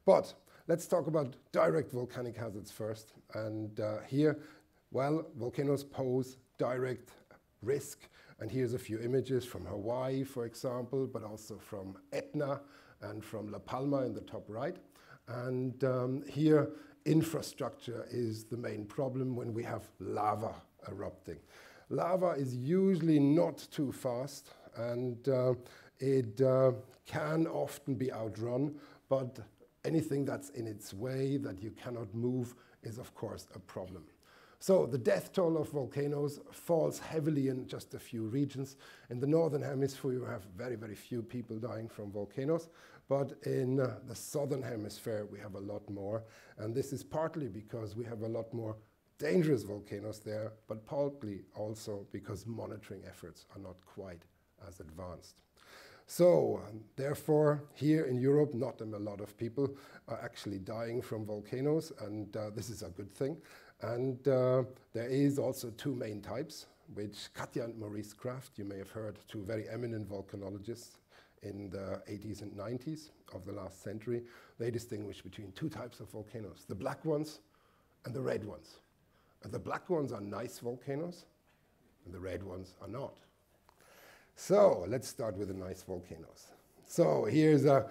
But let's talk about direct volcanic hazards first. And here, well, volcanoes pose direct risk. And here's a few images from Hawaii, for example, but also from Etna and from La Palma in the top right. And here, infrastructure is the main problem when we have lava erupting. Lava is usually not too fast, and it can often be outrun, but anything that's in its way that you cannot move is, of course, a problem. So the death toll of volcanoes falls heavily in just a few regions. In the northern hemisphere, you have very, very few people dying from volcanoes. But in the southern hemisphere, we have a lot more. And this is partly because we have a lot more dangerous volcanoes there, but partly also because monitoring efforts are not quite as advanced. So, therefore, here in Europe, not a lot of people are actually dying from volcanoes, and this is a good thing. And there is also two main types, which Katja and Maurice Kraft, you may have heard, two very eminent volcanologists in the 80s and 90s of the last century. They distinguish between two types of volcanoes, the black ones and the red ones. And the black ones are nice volcanoes, and the red ones are not. So let's start with the nice volcanoes. So here's a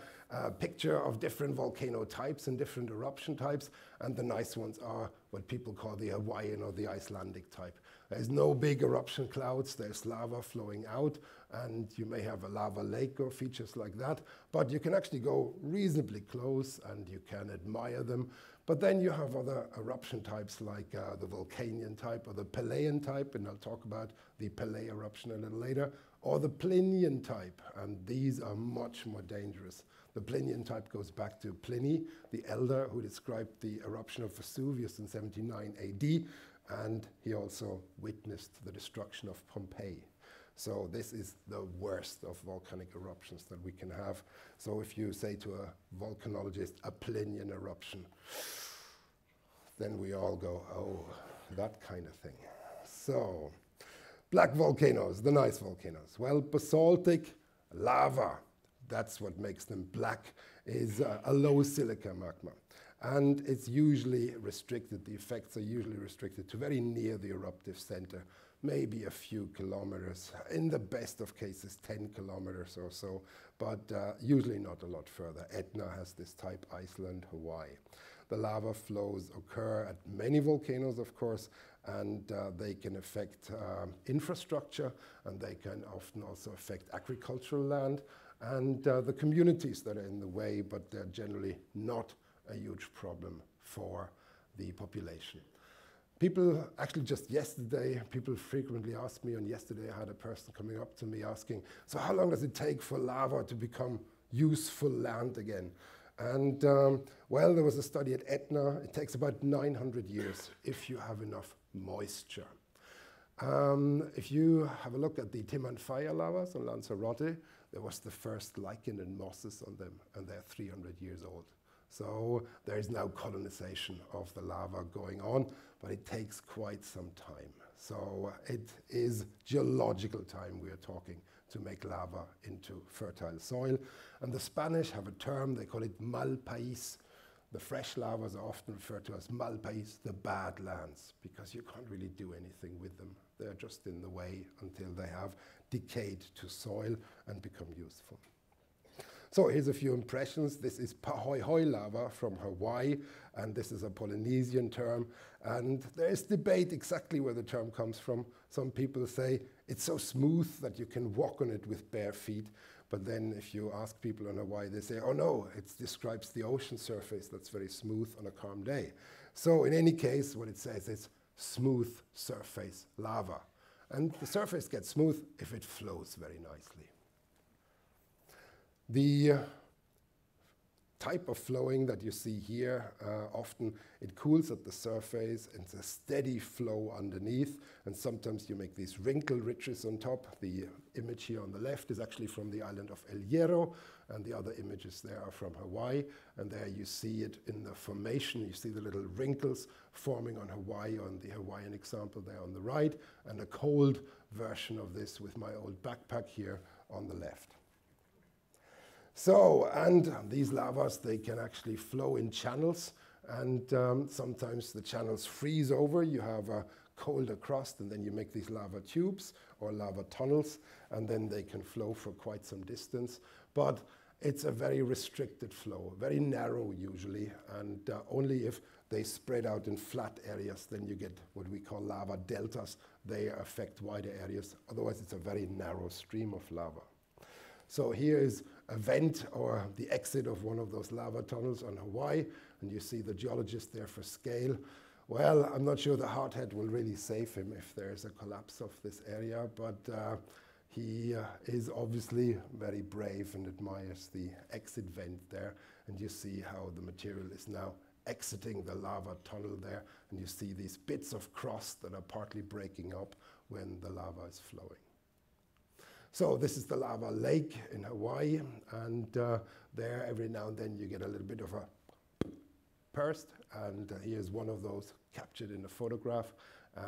picture of different volcano types and different eruption types, and the nice ones are what people call the Hawaiian or the Icelandic type. There's no big eruption clouds, there's lava flowing out, and you may have a lava lake or features like that, but you can actually go reasonably close and you can admire them. But then you have other eruption types like the Volcanian type or the Pelean type, and I'll talk about the Pelea eruption a little later, or the Plinian type, and these are much more dangerous. The Plinian type goes back to Pliny, the elder, who described the eruption of Vesuvius in 79 AD, and he also witnessed the destruction of Pompeii. So this is the worst of volcanic eruptions that we can have. So if you say to a volcanologist, a Plinian eruption, then we all go, oh, that kind of thing. So, black volcanoes, the nice volcanoes. Well, basaltic lava, that's what makes them black, is a low silica magma. And it's usually restricted, the effects are usually restricted to very near the eruptive center, maybe a few kilometers, in the best of cases 10 kilometers or so, but usually not a lot further. Etna has this type, Iceland, Hawaii. The lava flows occur at many volcanoes, of course, and they can affect infrastructure, and they can often also affect agricultural land and the communities that are in the way, but they're generally not a huge problem for the population. People, actually just yesterday, people frequently ask me, and yesterday I had a person coming up to me asking, so how long does it take for lava to become useful land again? And well, there was a study at Etna. It takes about 900 years if you have enough moisture. If you have a look at the Timanfaya lavas on Lanzarote, there was the first lichen and mosses on them, and they're 300 years old. So there is now colonization of the lava going on, but it takes quite some time. So it is geological time we are talking to make lava into fertile soil. And the Spanish have a term, they call it mal país. The fresh lavas are often referred to as mal país, the bad lands, because you can't really do anything with them. They're just in the way until they have decayed to soil and become useful. So here's a few impressions. This is Pahoehoe lava from Hawaii, and this is a Polynesian term. And there is debate exactly where the term comes from. Some people say it's so smooth that you can walk on it with bare feet. But then if you ask people in Hawaii, they say, oh no, it describes the ocean surface that's very smooth on a calm day. So in any case, what it says is smooth surface lava. And the surface gets smooth if it flows very nicely. The type of flowing that you see here, often it cools at the surface, and it's a steady flow underneath, and sometimes you make these wrinkle ridges on top. The image here on the left is actually from the island of El Hierro, and the other images there are from Hawaii, and there you see it in the formation. You see the little wrinkles forming on Hawaii, on the Hawaiian example there on the right, and a cold version of this with my old backpack here on the left. So, and these lavas, they can actually flow in channels, and sometimes the channels freeze over. You have a colder crust, and then you make these lava tubes or lava tunnels, and then they can flow for quite some distance. But it's a very restricted flow, very narrow usually, and only if they spread out in flat areas, then you get what we call lava deltas. They affect wider areas. Otherwise, it's a very narrow stream of lava. So here is a vent or the exit of one of those lava tunnels on Hawaii, and you see the geologist there for scale. Well, I'm not sure the hardhead will really save him if there's a collapse of this area, but he is obviously very brave and admires the exit vent there, and you see how the material is now exiting the lava tunnel there, and you see these bits of crust that are partly breaking up when the lava is flowing. So this is the lava lake in Hawaii, and there every now and then you get a little bit of a burst, and here's one of those captured in a photograph,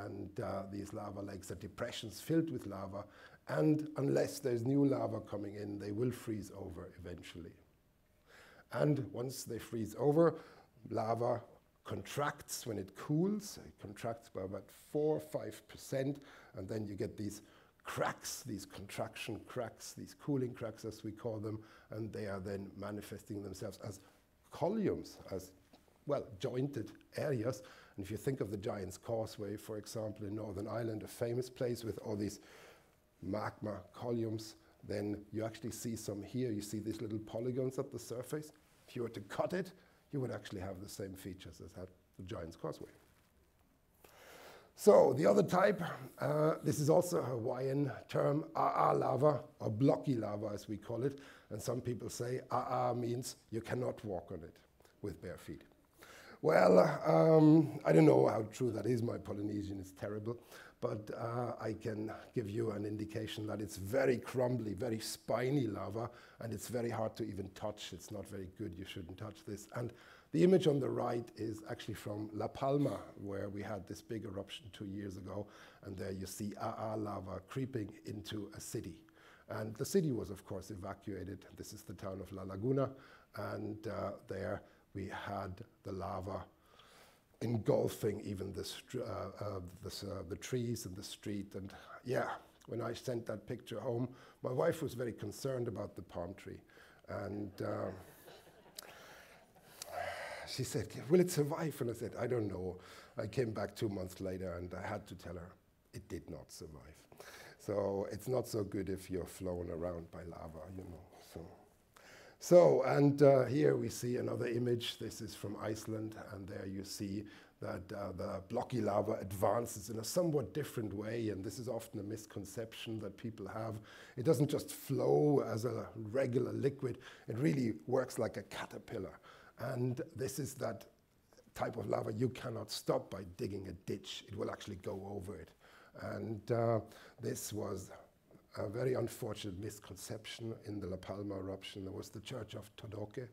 and these lava lakes are depressions filled with lava, and unless there's new lava coming in, they will freeze over eventually. And once they freeze over, lava contracts when it cools. It contracts by about 4 or 5%, and then you get these cracks, these contraction cracks, these cooling cracks as we call them, and they are then manifesting themselves as columns, as well, jointed areas. And if you think of the Giant's Causeway, for example, in Northern Ireland, a famous place with all these magma columns, then you actually see some here. You see these little polygons at the surface. If you were to cut it, you would actually have the same features as had the Giant's Causeway. So the other type, this is also a Hawaiian term, a'a lava, or blocky lava as we call it. And some people say a'a means you cannot walk on it with bare feet. Well, I don't know how true that is. My Polynesian is terrible. But I can give you an indication that it's very crumbly, very spiny lava, and it's very hard to even touch. It's not very good. You shouldn't touch this. And the image on the right is actually from La Palma, where we had this big eruption 2 years ago. And there you see a'a lava creeping into a city. And the city was, of course, evacuated. This is the town of La Laguna. And there we had the lava engulfing even the trees and the street. And yeah, when I sent that picture home, my wife was very concerned about the palm tree. And she said, will it survive? And I said, I don't know. I came back 2 months later, and I had to tell her it did not survive. So it's not so good if you're flown around by lava, you know. So, and here we see another image. This is from Iceland, and there you see that the blocky lava advances in a somewhat different way, and this is often a misconception that people have. It doesn't just flow as a regular liquid, it really works like a caterpillar. And this is that type of lava you cannot stop by digging a ditch. It will actually go over it. And this was a very unfortunate misconception in the La Palma eruption. There was the church of Todoke,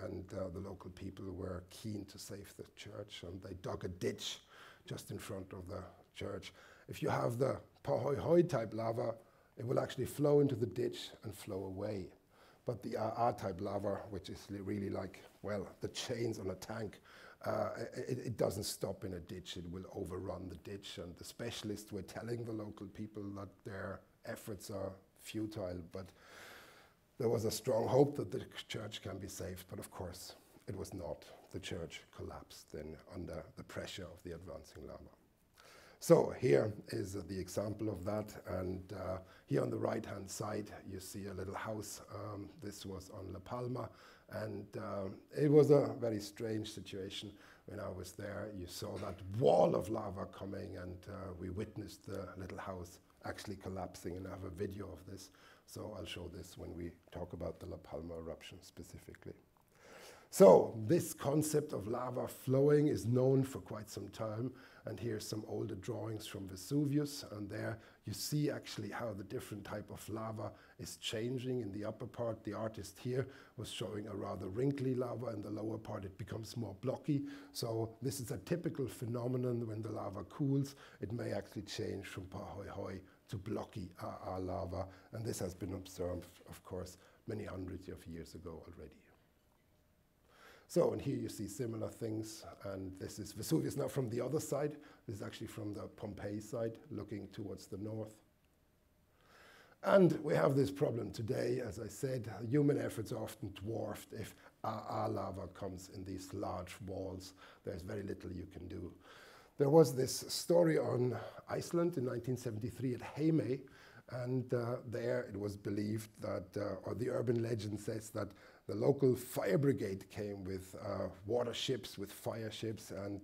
and the local people were keen to save the church, and they dug a ditch just in front of the church. If you have the Pahoehoe type lava, it will actually flow into the ditch and flow away. But the a'a type lava, which is really like, well, the chains on a tank, it doesn't stop in a ditch. It will overrun the ditch, and the specialists were telling the local people that their efforts are futile, but there was a strong hope that the church can be saved, but of course it was not. The church collapsed then under the pressure of the advancing lava. So here is the example of that, and here on the right-hand side you see a little house. This was on La Palma, and it was a very strange situation. When I was there, you saw that wall of lava coming, and we witnessed the little house actually collapsing, and I have a video of this, so I'll show this when we talk about the La Palma eruption specifically. So this concept of lava flowing is known for quite some time, and here's some older drawings from Vesuvius, and there you see actually how the different type of lava is changing. In the upper part, the artist here was showing a rather wrinkly lava. In the lower part, it becomes more blocky. So this is a typical phenomenon. When the lava cools, it may actually change from Pahoehoe to blocky a'a lava, and this has been observed, of course, many hundreds of years ago already. So, and here you see similar things, and this is Vesuvius now from the other side. This is actually from the Pompeii side, looking towards the north. And we have this problem today, as I said, human efforts are often dwarfed. If our lava comes in these large walls, there's very little you can do. There was this story on Iceland in 1973 at Heimaey, and there it was believed that, or the urban legend says that the local fire brigade came with water ships, with fire ships, and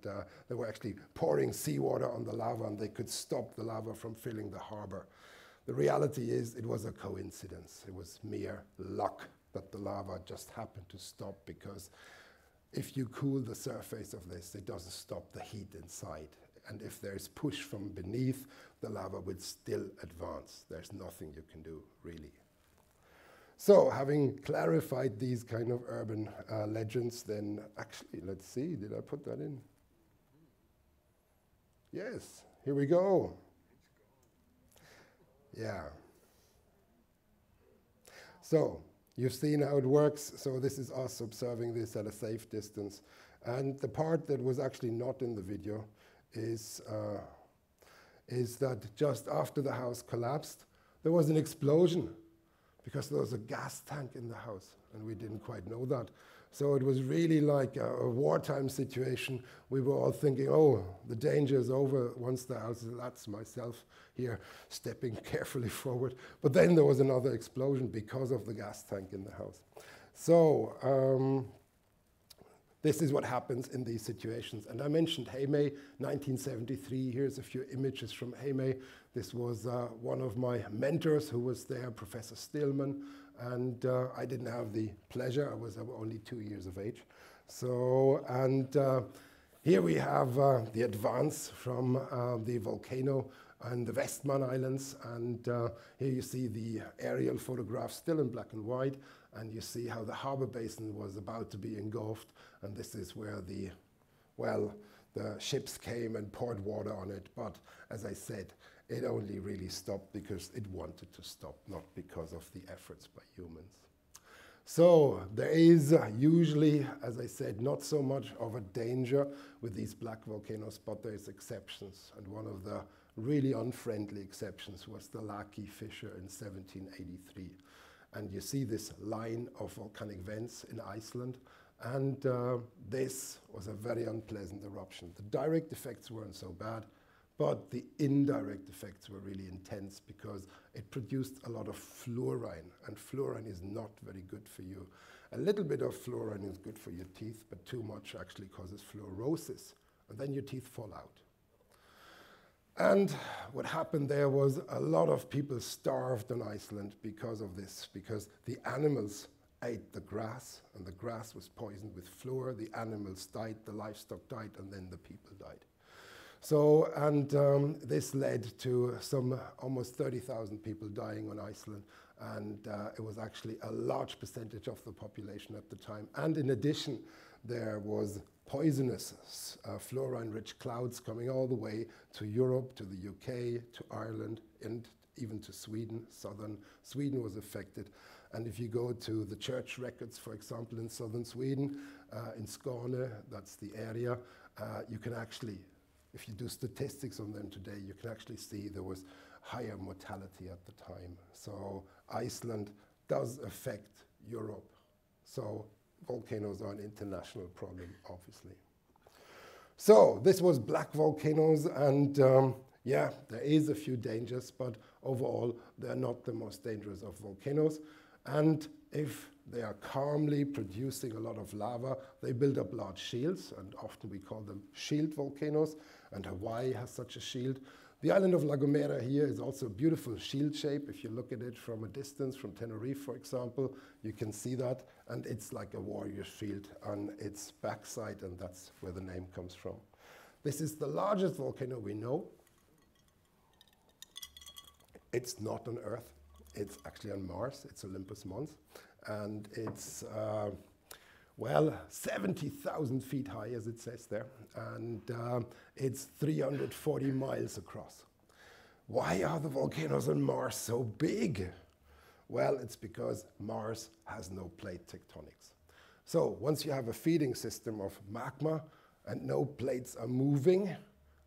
they were actually pouring seawater on the lava, and they could stop the lava from filling the harbor. The reality is it was a coincidence. It was mere luck that the lava just happened to stop, because if you cool the surface of this, it doesn't stop the heat inside. And if there's push from beneath, the lava would still advance. There's nothing you can do, really. So, having clarified these kind of urban legends, then actually, let's see, did I put that in? Yes, here we go. Yeah. So, you've seen how it works. So this is us observing this at a safe distance. And the part that was actually not in the video is that just after the house collapsed, there was an explosion, because there was a gas tank in the house, and we didn't quite know that. So it was really like a wartime situation. We were all thinking, oh, the danger is over once the house is, that's myself here stepping carefully forward. But then there was another explosion because of the gas tank in the house. So this is what happens in these situations. And I mentioned Heimaey, 1973. Here's a few images from Heimaey. This was one of my mentors who was there, Professor Stillman. And I didn't have the pleasure. I was only 2 years of age. So, and here we have the advance from the volcano and the Westman Islands. And here you see the aerial photographs still in black and white. And you see how the harbor basin was about to be engulfed. And this is where the, well, the ships came and poured water on it. But as I said, it only really stopped because it wanted to stop, not because of the efforts by humans. So there is usually, as I said, not so much of a danger with these black volcanoes, but there's exceptions. And one of the really unfriendly exceptions was the Laki fissure in 1783. And you see this line of volcanic vents in Iceland. And this was a very unpleasant eruption. The direct effects weren't so bad, but the indirect effects were really intense because it produced a lot of fluorine, and fluorine is not very good for you. A little bit of fluorine is good for your teeth, but too much actually causes fluorosis, and then your teeth fall out. And what happened there was a lot of people starved on Iceland because of this, because the animals ate the grass, and the grass was poisoned with fluor. The animals died, the livestock died, and then the people died. So, and this led to some almost 30,000 people dying on Iceland, and it was actually a large percentage of the population at the time. And in addition, there was poisonous fluorine-rich clouds coming all the way to Europe, to the UK, to Ireland, and even to Sweden. Southern Sweden was affected. And if you go to the church records, for example, in southern Sweden, in Skåne, that's the area, you can actually, if you do statistics on them today, you can actually see there was higher mortality at the time. So Iceland does affect Europe. So volcanoes are an international problem, obviously. So this was black volcanoes, and yeah, there is a few dangers, but overall, they're not the most dangerous of volcanoes. And if they are calmly producing a lot of lava, they build up large shields, and often we call them shield volcanoes, and Hawaii has such a shield. The island of La Gomera here is also a beautiful shield shape. If you look at it from a distance, from Tenerife, for example, you can see that, and it's like a warrior shield on its backside, and that's where the name comes from. This is the largest volcano we know. It's not on Earth. It's actually on Mars. It's Olympus Mons, and it's well, 70,000 feet high, as it says there, and it's 340 miles across. Why are the volcanoes on Mars so big? Well, it's because Mars has no plate tectonics. So once you have a feeding system of magma and no plates are moving,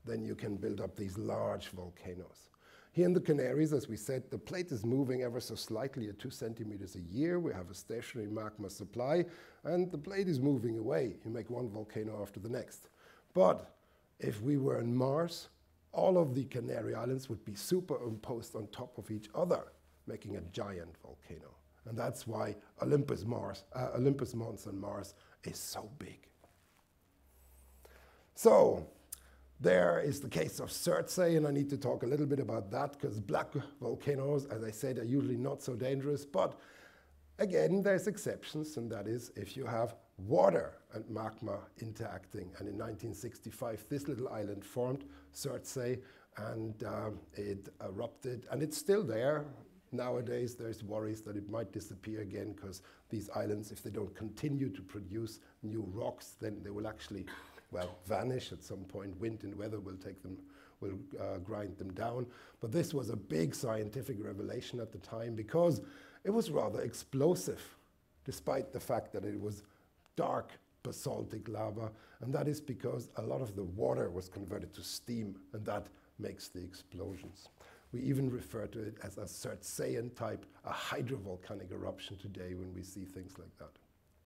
then you can build up these large volcanoes. Here in the Canaries, as we said, the plate is moving ever so slightly at 2 centimeters a year. We have a stationary magma supply, and the plate is moving away. You make one volcano after the next. But if we were on Mars, all of the Canary Islands would be superimposed on top of each other, making a giant volcano. And that's why Olympus Mons on Mars is so big. So there is the case of Surtsey, and I need to talk a little bit about that because black volcanoes, as I said, are usually not so dangerous. But again, there's exceptions, and that is if you have water and magma interacting. And in 1965, this little island formed, Surtsey, and it erupted, and it's still there. Nowadays, there's worries that it might disappear again because these islands, if they don't continue to produce new rocks, then they will actually, well, vanish at some point. Wind and weather will take them, will grind them down. But this was a big scientific revelation at the time because it was rather explosive, despite the fact that it was dark basaltic lava. And that is because a lot of the water was converted to steam, and that makes the explosions. We even refer to it as a Surtseyan type, a hydrovolcanic eruption today when we see things like that.